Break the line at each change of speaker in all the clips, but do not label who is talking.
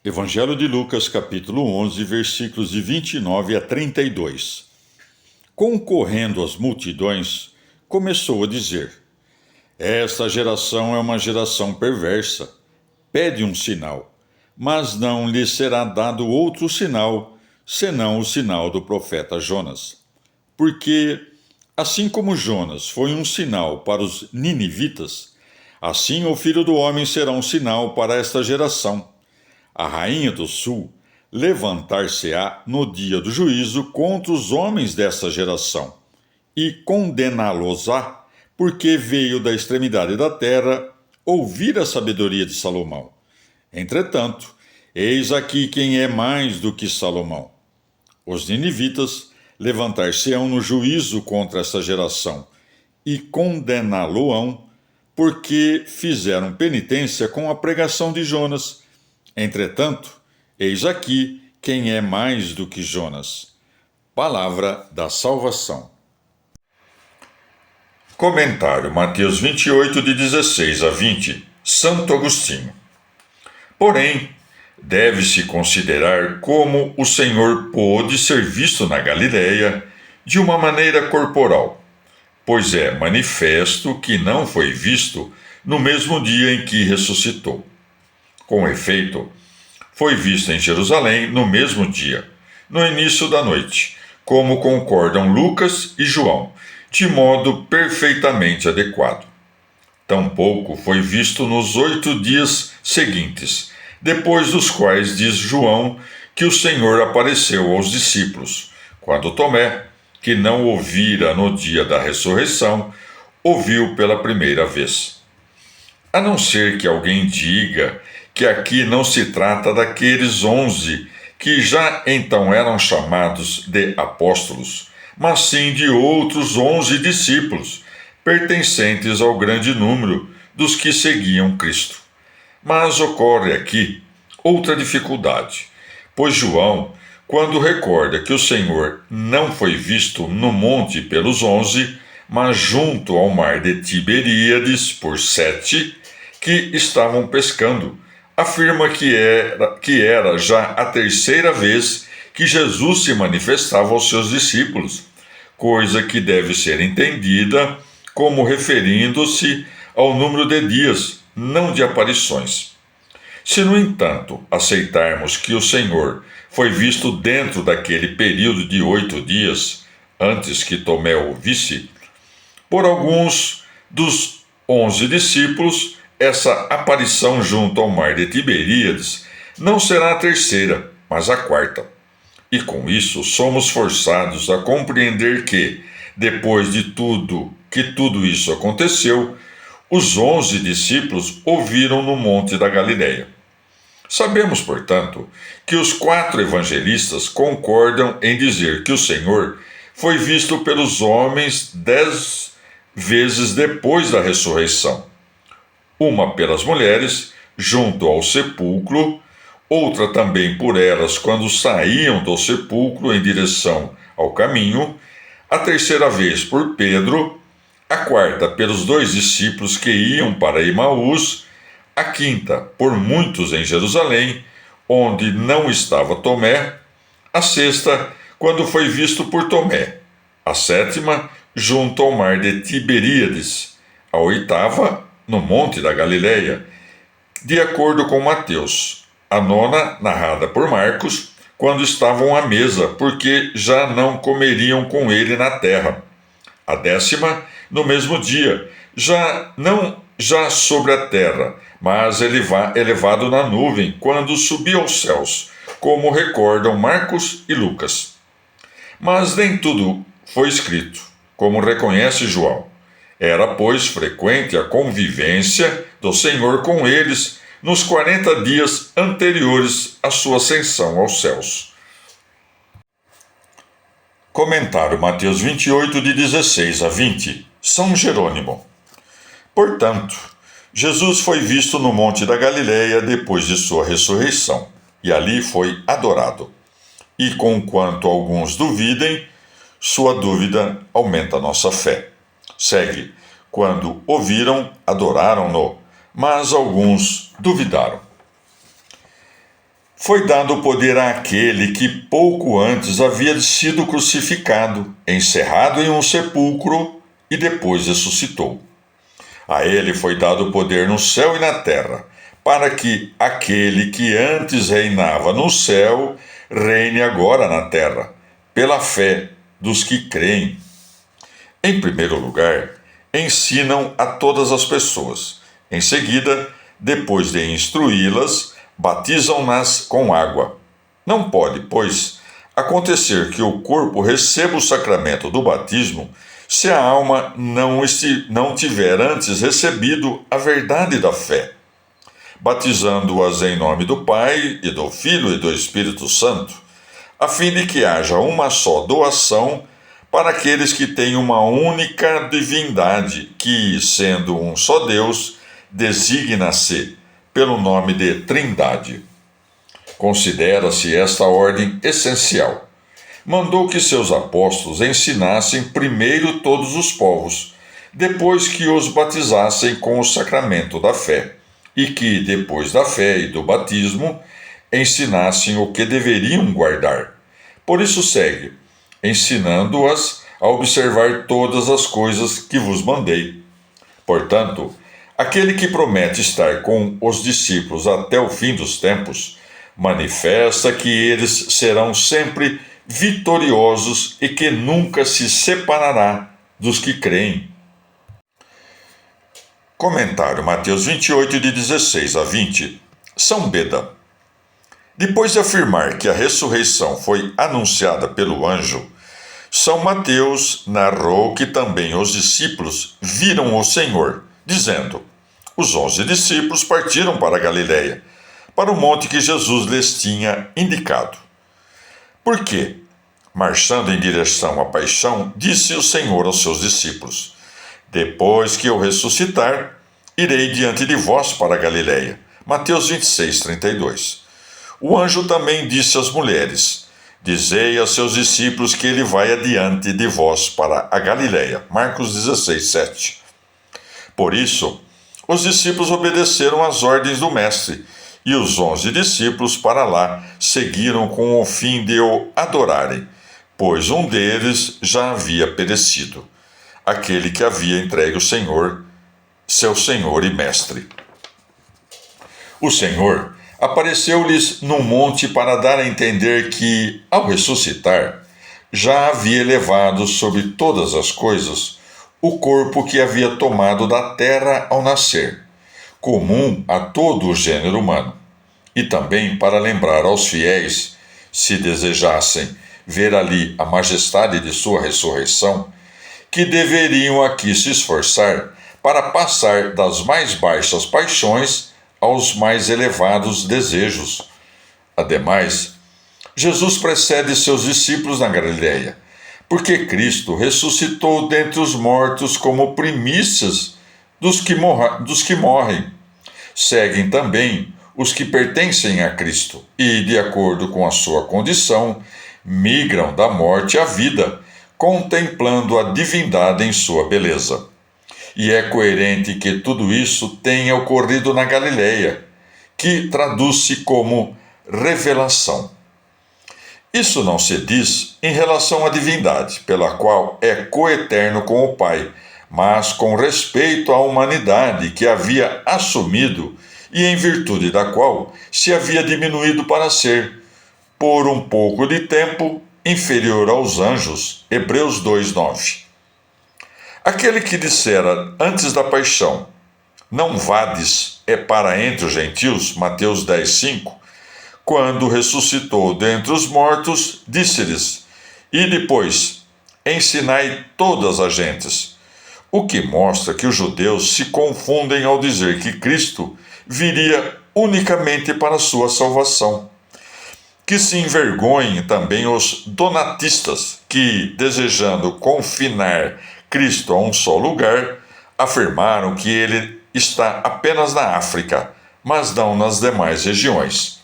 Evangelho de Lucas, capítulo 11, versículos de 29 a 32. Concorrendo as multidões, começou a dizer: Esta geração é uma geração perversa. Pede um sinal, mas não lhe será dado outro sinal, senão o sinal do profeta Jonas. Porque, assim como Jonas foi um sinal para os ninivitas, assim o Filho do Homem será um sinal para esta geração. A rainha do sul levantar-se-á no dia do juízo contra os homens dessa geração e condená-los-á, porque veio da extremidade da terra ouvir a sabedoria de Salomão. Entretanto, eis aqui quem é mais do que Salomão. Os ninivitas levantar-se-ão no juízo contra essa geração e condená-lo-ão, porque fizeram penitência com a pregação de Jonas. Entretanto, eis aqui quem é mais do que Jonas. Palavra da salvação. Comentário Mateus 28, de 16 a 20. Santo Agostinho. Porém, deve-se considerar como o Senhor pôde ser visto na Galileia de uma maneira corporal, pois é manifesto que não foi visto no mesmo dia em que ressuscitou. Com efeito, foi visto em Jerusalém no mesmo dia, no início da noite, como concordam Lucas e João, de modo perfeitamente adequado. Tampouco foi visto nos 8 dias seguintes, depois dos quais diz João que o Senhor apareceu aos discípulos, quando Tomé, que não ouvira no dia da ressurreição, ouviu pela primeira vez. A não ser que alguém diga que aqui não se trata daqueles 11 que já então eram chamados de apóstolos, mas sim de outros 11 discípulos, pertencentes ao grande número dos que seguiam Cristo. Mas ocorre aqui outra dificuldade, pois João, quando recorda que o Senhor não foi visto no monte pelos 11, mas junto ao mar de Tiberíades por 7, que estavam pescando, afirma que era já a terceira vez que Jesus se manifestava aos seus discípulos, coisa que deve ser entendida como referindo-se ao número de dias, não de aparições. Se, no entanto, aceitarmos que o Senhor foi visto dentro daquele período de 8 dias, antes que Tomé o visse, por alguns dos 11 discípulos, essa aparição junto ao mar de Tiberíades não será a terceira, mas a quarta. E com isso somos forçados a compreender que, depois de tudo isso aconteceu, os 11 discípulos ouviram no Monte da Galileia. Sabemos, portanto, que os 4 evangelistas concordam em dizer que o Senhor foi visto pelos homens 10 vezes depois da ressurreição. Uma pelas mulheres, junto ao sepulcro, outra também por elas quando saíam do sepulcro em direção ao caminho, a terceira vez por Pedro, a quarta pelos 2 discípulos que iam para Emaús, a quinta por muitos em Jerusalém, onde não estava Tomé, a sexta quando foi visto por Tomé, a sétima junto ao mar de Tiberíades, a oitava no Monte da Galileia, de acordo com Mateus, a nona narrada por Marcos, quando estavam à mesa, porque já não comeriam com ele na terra. A 10ª, no mesmo dia, já sobre a terra, mas elevado na nuvem, quando subiu aos céus, como recordam Marcos e Lucas. Mas nem tudo foi escrito, como reconhece João. Era, pois, frequente a convivência do Senhor com eles nos 40 dias anteriores à sua ascensão aos céus. Comentário Mateus 28, de 16 a 20. São Jerônimo. Portanto, Jesus foi visto no Monte da Galileia depois de sua ressurreição, e ali foi adorado. E conquanto alguns duvidem, sua dúvida aumenta nossa fé. Segue, quando ouviram, adoraram-no, mas alguns duvidaram. foi dado poder àquele que pouco antes havia sido crucificado, encerrado em um sepulcro e depois ressuscitou. A ele foi dado poder no céu e na terra, para que aquele que antes reinava no céu reine agora na terra, pela fé dos que creem. Em primeiro lugar, ensinam a todas as pessoas. Em seguida, depois de instruí-las, batizam-nas com água. Não pode, pois, acontecer que o corpo receba o sacramento do batismo se a alma não tiver antes recebido a verdade da fé, batizando-as em nome do Pai, e do Filho e do Espírito Santo, a fim de que haja uma só doação para aqueles que têm uma única divindade, que, sendo um só Deus, designa-se pelo nome de Trindade. Considera-se esta ordem essencial. Mandou que seus apóstolos ensinassem primeiro todos os povos, depois que os batizassem com o sacramento da fé, e que, depois da fé e do batismo, ensinassem o que deveriam guardar. Por isso segue, ensinando-as a observar todas as coisas que vos mandei. Portanto, aquele que promete estar com os discípulos até o fim dos tempos, manifesta que eles serão sempre vitoriosos e que nunca se separará dos que creem. Comentário Mateus 28, de 16 a 20. São Beda. Depois de afirmar que a ressurreição foi anunciada pelo anjo, São Mateus narrou que também os discípulos viram o Senhor, dizendo: os 11 discípulos partiram para a Galiléia, para o monte que Jesus lhes tinha indicado. Por quê? Marchando em direção à paixão, disse o Senhor aos seus discípulos: depois que eu ressuscitar, irei diante de vós para a Galiléia. Mateus 26, 32. O anjo também disse às mulheres: dizei a seus discípulos que ele vai adiante de vós para a Galiléia. Marcos 16, 7. Por isso, os discípulos obedeceram às ordens do Mestre, e os 11 discípulos para lá seguiram com o fim de o adorarem, pois um deles já havia perecido, aquele que havia entregue o Senhor, seu Senhor e Mestre. O Senhor apareceu-lhes no monte para dar a entender que, ao ressuscitar, já havia levado sobre todas as coisas o corpo que havia tomado da terra ao nascer, comum a todo o gênero humano, e também para lembrar aos fiéis, se desejassem ver ali a majestade de sua ressurreição, que deveriam aqui se esforçar para passar das mais baixas paixões aos mais elevados desejos. Ademais, Jesus precede seus discípulos na Galiléia, porque Cristo ressuscitou dentre os mortos como primícias dos que morrem. Seguem também os que pertencem a Cristo e, de acordo com a sua condição, migram da morte à vida, contemplando a divindade em sua beleza. E é coerente que tudo isso tenha ocorrido na Galiléia, que traduz-se como revelação. Isso não se diz em relação à divindade, pela qual é coeterno com o Pai, mas com respeito à humanidade que havia assumido e em virtude da qual se havia diminuído para ser, por um pouco de tempo, inferior aos anjos. Hebreus 2:9. Aquele que dissera antes da paixão: não vades, é para entre os gentios, Mateus 10:5, quando ressuscitou dentre os mortos, disse-lhes: e depois, ensinai todas as gentes. O que mostra que os judeus se confundem ao dizer que Cristo viria unicamente para a sua salvação. Que se envergonhem também os donatistas, que, desejando confinar Cristo a um só lugar, afirmaram que ele está apenas na África, mas não nas demais regiões.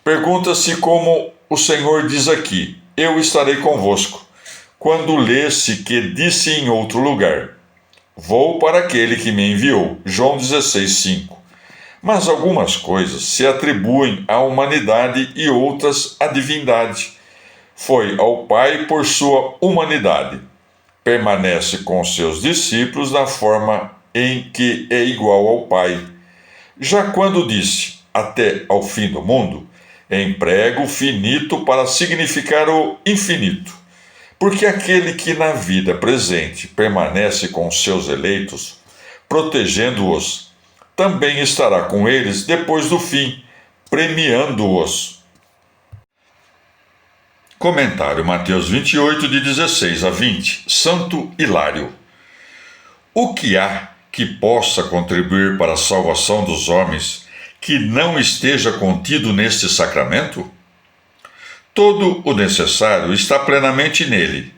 Pergunta-se como o Senhor diz aqui: eu estarei convosco, quando lê-se que disse em outro lugar: vou para aquele que me enviou. João 16:5. Mas algumas coisas se atribuem à humanidade e outras à divindade. Foi ao Pai por sua humanidade. Permanece com seus discípulos na forma em que é igual ao Pai. Já quando disse até ao fim do mundo, emprega o finito para significar o infinito. Porque aquele que na vida presente permanece com seus eleitos, protegendo-os, também estará com eles depois do fim, premiando-os. Comentário Mateus 28, de 16 a 20. Santo Hilário. O que há que possa contribuir para a salvação dos homens que não esteja contido neste sacramento? Todo o necessário está plenamente nele,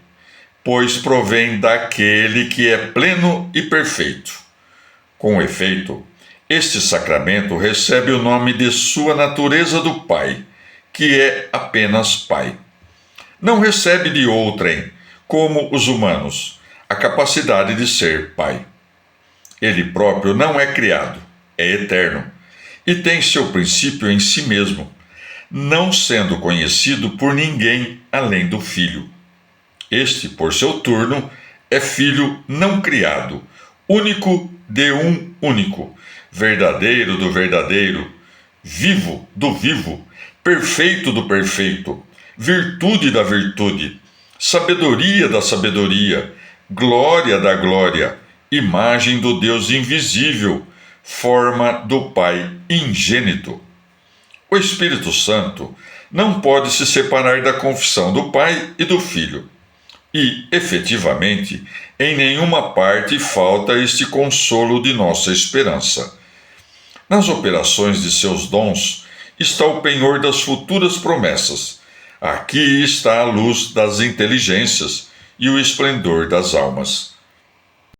pois provém daquele que é pleno e perfeito. Com efeito, este sacramento recebe o nome de sua natureza do Pai, que é apenas Pai. Não recebe de outrem, como os humanos, a capacidade de ser Pai. Ele próprio não é criado, é eterno, e tem seu princípio em si mesmo, não sendo conhecido por ninguém além do Filho. Este, por seu turno, é Filho não criado, único de um único, verdadeiro do verdadeiro, vivo do vivo, perfeito do perfeito, virtude da virtude, sabedoria da sabedoria, glória da glória, imagem do Deus invisível, forma do Pai ingênito. O Espírito Santo não pode se separar da confissão do Pai e do Filho. E, efetivamente, em nenhuma parte falta este consolo de nossa esperança. Nas operações de seus dons está o penhor das futuras promessas. Aqui está a luz das inteligências e o esplendor das almas.